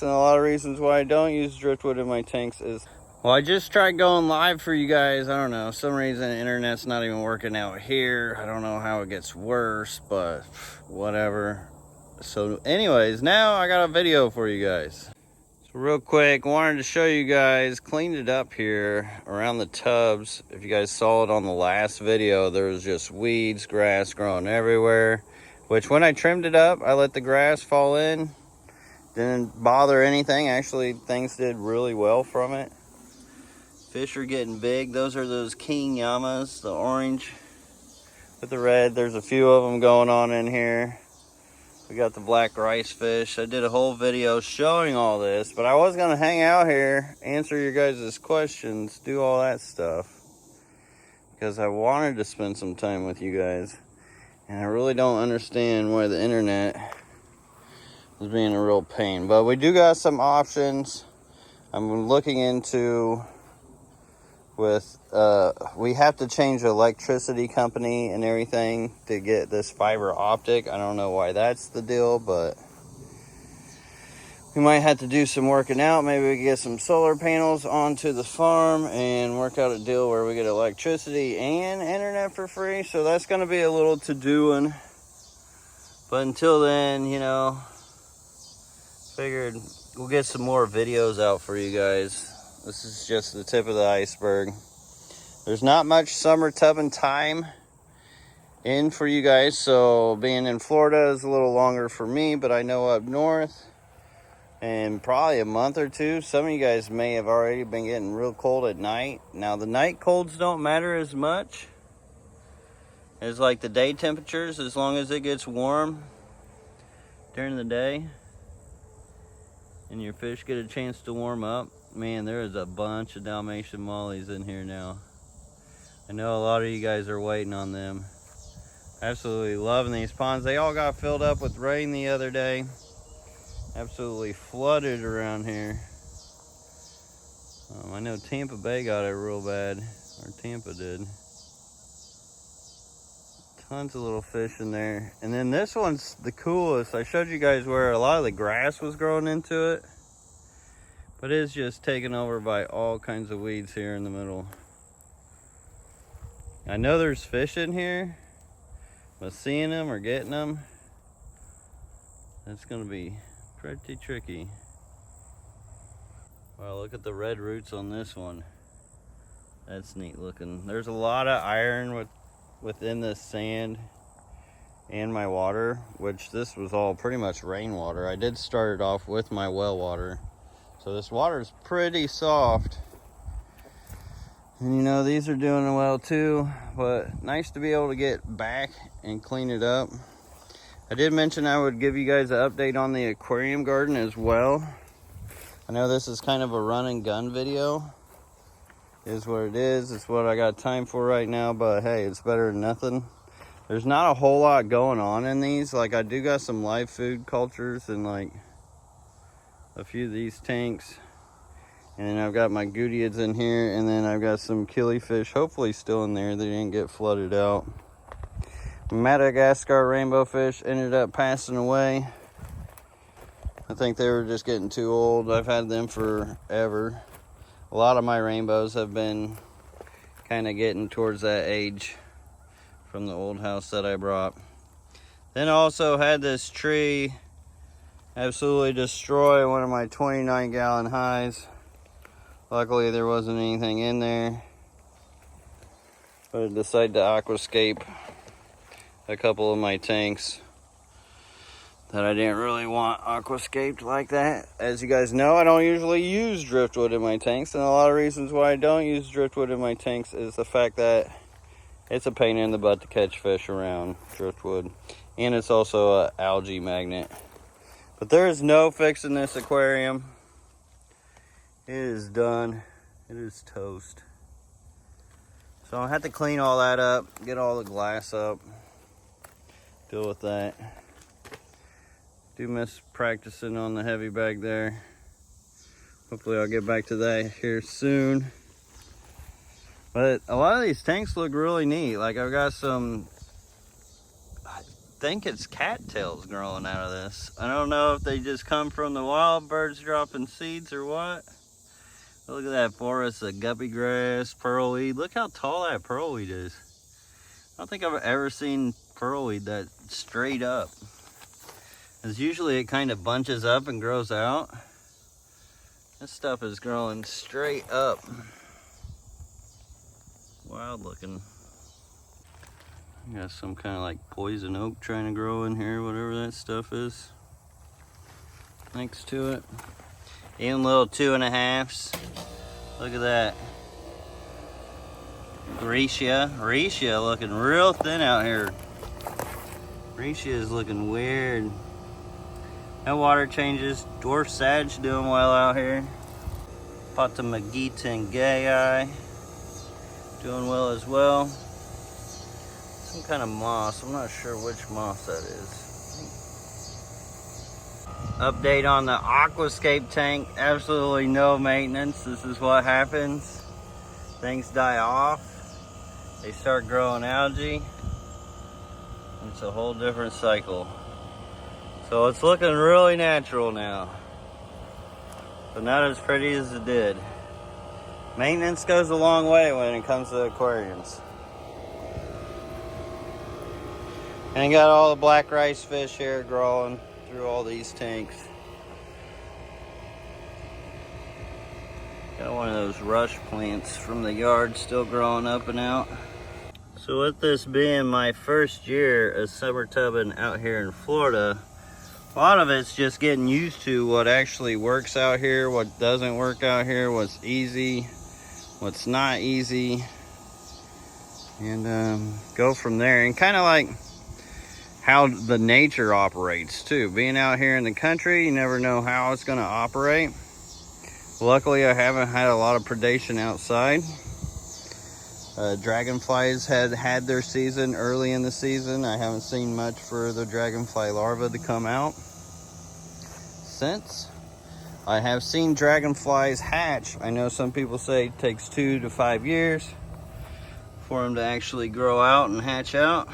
And a lot of reasons why I don't use driftwood in my tanks is, well, I just tried going live for you guys. I don't know, some reason the internet's not even working out here. I don't know how it gets worse, but whatever. So anyways, now I got a video for you guys. So real quick, wanted to show you guys, cleaned it up here around the tubs. If you guys saw it on the last video, there was just weeds, grass growing everywhere, which when I trimmed it up, I let the grass fall in. Didn't bother anything. Actually, things did really well from it. Fish are getting big. Those are those king yamas, the orange with the red. There's a few of them going on in here. We got the black rice fish. I did a whole video showing all this, but I was gonna hang out here, answer your guys' questions, do all that stuff, because I wanted to spend some time with you guys, and I really don't understand why the internet is being a real pain. But we do got some options I'm looking into with we have to change the electricity company and everything to get this fiber optic. I don't know why that's the deal, but we might have to do some working out. Maybe we can get some solar panels onto the farm and work out a deal where we get electricity and internet for free. So that's going to be a little to-doing. But until then, you know, figured we'll get some more videos out for you guys. This is just the tip of the iceberg. There's not much summer tubbing time in for you guys, so being in Florida is a little longer for me, but I know up north in probably a month or two, some of you guys may have already been getting real cold at night. Now the night colds don't matter as much as like the day temperatures, as long as it gets warm during the day and your fish get a chance to warm up. Man, there is a bunch of Dalmatian mollies in here now. I know a lot of you guys are waiting on them. Absolutely loving these ponds. They all got filled up with rain the other day. Absolutely flooded around here. I know Tampa Bay got it real bad, or Tampa did. Tons of little fish in there. And then this one's the coolest. I showed you guys where a lot of the grass was growing into it, but it's just taken over by all kinds of weeds here in the middle. I know there's fish in here, but seeing them or getting them, that's gonna be pretty tricky. Wow, look at the red roots on this one. That's neat looking. There's a lot of iron within the sand and my water, which this was all pretty much rainwater. I did start it off with my well water. So this water is pretty soft. And you know, these are doing well too, but nice to be able to get back and clean it up. I did mention I would give you guys an update on the aquarium garden as well. I know this is kind of a run and gun video. It is what it is. It's what I got time for right now, but hey, it's better than nothing. There's not a whole lot going on in these. Like, I do got some live food cultures and like a few of these tanks. And then I've got my goodeids in here, and then I've got some killifish, hopefully still in there. They didn't get flooded out. Madagascar rainbow fish ended up passing away. I think they were just getting too old. I've had them forever. A lot of my rainbows have been kind of getting towards that age from the old house that I brought. Then I also had this tree absolutely destroy one of my 29-gallon highs. Luckily there wasn't anything in there, but I decided to aquascape a couple of my tanks that I didn't really want aquascaped like that. As you guys know, I don't usually use driftwood in my tanks, and a lot of reasons why I don't use driftwood in my tanks is the fact that it's a pain in the butt to catch fish around driftwood, and it's also an algae magnet. But there is no fixing this aquarium. It is done. It is toast. So I have to clean all that up, get all the glass up, deal with that. Do miss practicing on the heavy bag there. Hopefully I'll get back to that here soon. But a lot of these tanks look really neat. Like, I've got some think it's cattails growing out of this. I don't know if they just come from the wild birds dropping seeds or what. Look at that forest of guppy grass, pearlweed. Look how tall that pearlweed is. I don't think I've ever seen pearlweed that straight up. Because usually it kind of bunches up and grows out. This stuff is growing straight up. Wild looking. Got some kind of like poison oak trying to grow in here, whatever that stuff is. Next to it. Even little 2.5s. Look at that. Reishi looking real thin out here. Reishi is looking weird. No water changes. Dwarf Sage doing well out here. Potamagitengai doing well as well. Some kind of moss. I'm not sure which moss that is. Update on the Aquascape tank. Absolutely no maintenance. This is what happens. Things die off. They start growing algae. It's a whole different cycle. So it's looking really natural now. But not as pretty as it did. Maintenance goes a long way when it comes to aquariums. And I got all the black rice fish here growing through all these tanks. Got one of those rush plants from the yard still growing up and out. So with this being my first year of summer tubbing out here in Florida, a lot of it's just getting used to what actually works out here, what doesn't work out here, what's easy, what's not easy, and go from there. And kind of like how the nature operates too. Being out here in the country, you never know how it's going to operate. Luckily, I haven't had a lot of predation outside. Dragonflies had their season early in the season. I haven't seen much for the dragonfly larvae to come out since. I have seen dragonflies hatch. I know some people say it takes 2 to 5 years for them to actually grow out and hatch out.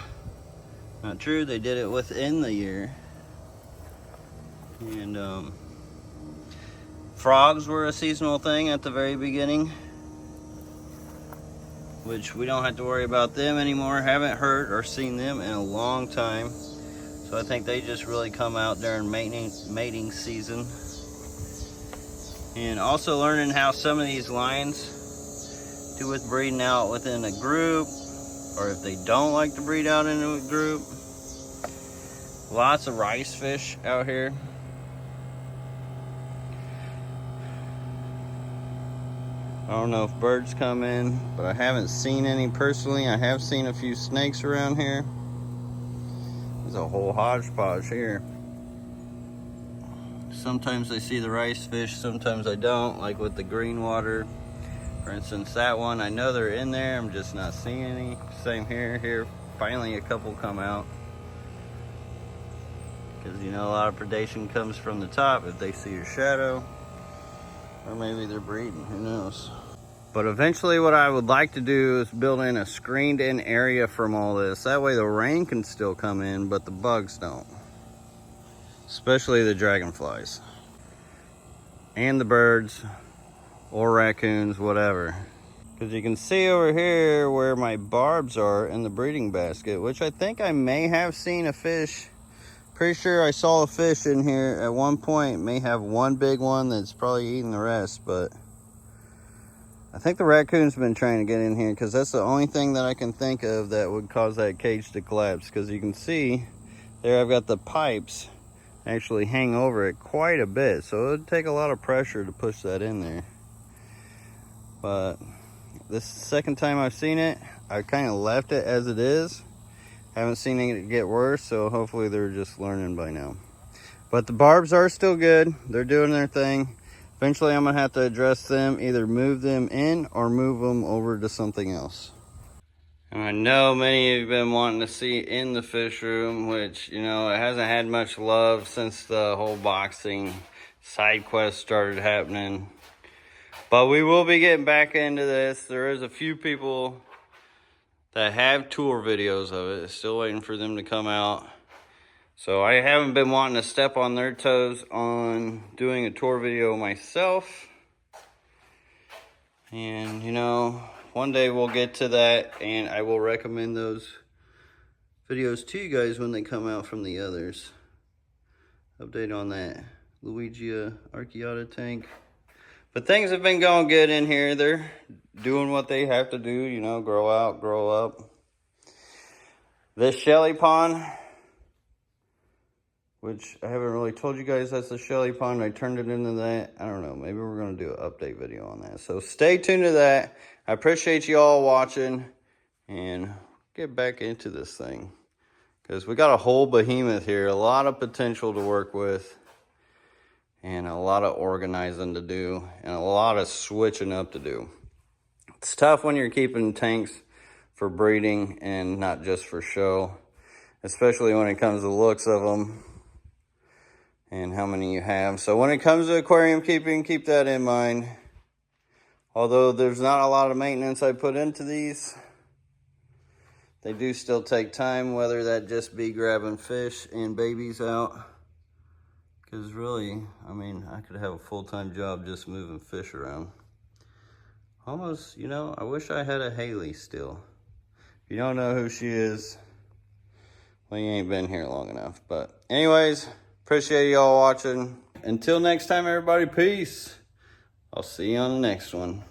Not true, they did it within the year. And frogs were a seasonal thing at the very beginning, which we don't have to worry about them anymore. Haven't heard or seen them in a long time. So I think they just really come out during mating season. And also learning how some of these lines do with breeding out within a group, or if they don't like to breed out in a group. Lots of rice fish out here. I don't know if birds come in, but I haven't seen any personally. I have seen a few snakes around here. There's a whole hodgepodge here. Sometimes I see the rice fish, sometimes I don't, like with the green water. For instance, that one, I know they're in there, I'm just not seeing any. Same here. Here, finally a couple come out. Because you know a lot of predation comes from the top if they see your shadow. Or maybe they're breeding, who knows. But eventually what I would like to do is build in a screened in area from all this. That way the rain can still come in, but the bugs don't. Especially the dragonflies. And the birds, or raccoons, whatever. Because you can see over here where my barbs are in the breeding basket, which I think I may have seen a fish. Pretty sure I saw a fish in here at one point. May have one big one that's probably eating the rest, but I think the raccoon's been trying to get in here because that's the only thing that I can think of that would cause that cage to collapse. Because you can see there I've got the pipes actually hang over it quite a bit, so it would take a lot of pressure to push that in there. But this second time I've seen it, I kind of left it as it is. Haven't seen it get worse, so hopefully they're just learning by now. But the barbs are still good. They're doing their thing. Eventually I'm gonna have to address them, either move them in or move them over to something else. And I know many of you have been wanting to see in the fish room, which, you know, it hasn't had much love since the whole boxing side quest started happening. But we will be getting back into this. There is a few people that have tour videos of it. Still waiting for them to come out. So I haven't been wanting to step on their toes on doing a tour video myself. And, you know, one day we'll get to that, and I will recommend those videos to you guys when they come out from the others. Update on that Luigia Archeata tank. But things have been going good in here. They're doing what they have to do, you know, grow out, grow up. This Shelly pond, which I haven't really told you guys that's the Shelly pond. I turned it into that. I don't know. Maybe we're going to do an update video on that. So stay tuned to that. I appreciate you all watching. And get back into this thing. Because we got a whole behemoth here. A lot of potential to work with. And a lot of organizing to do. And a lot of switching up to do. It's tough when you're keeping tanks for breeding and not just for show. Especially when it comes to the looks of them. And how many you have. So when it comes to aquarium keeping, keep that in mind. Although there's not a lot of maintenance I put into these, they do still take time, whether that just be grabbing fish and babies out. Because really, I mean, I could have a full-time job just moving fish around. Almost, you know, I wish I had a Haley still. If you don't know who she is, well, you ain't been here long enough. But anyways, appreciate y'all watching. Until next time, everybody, peace. I'll see you on the next one.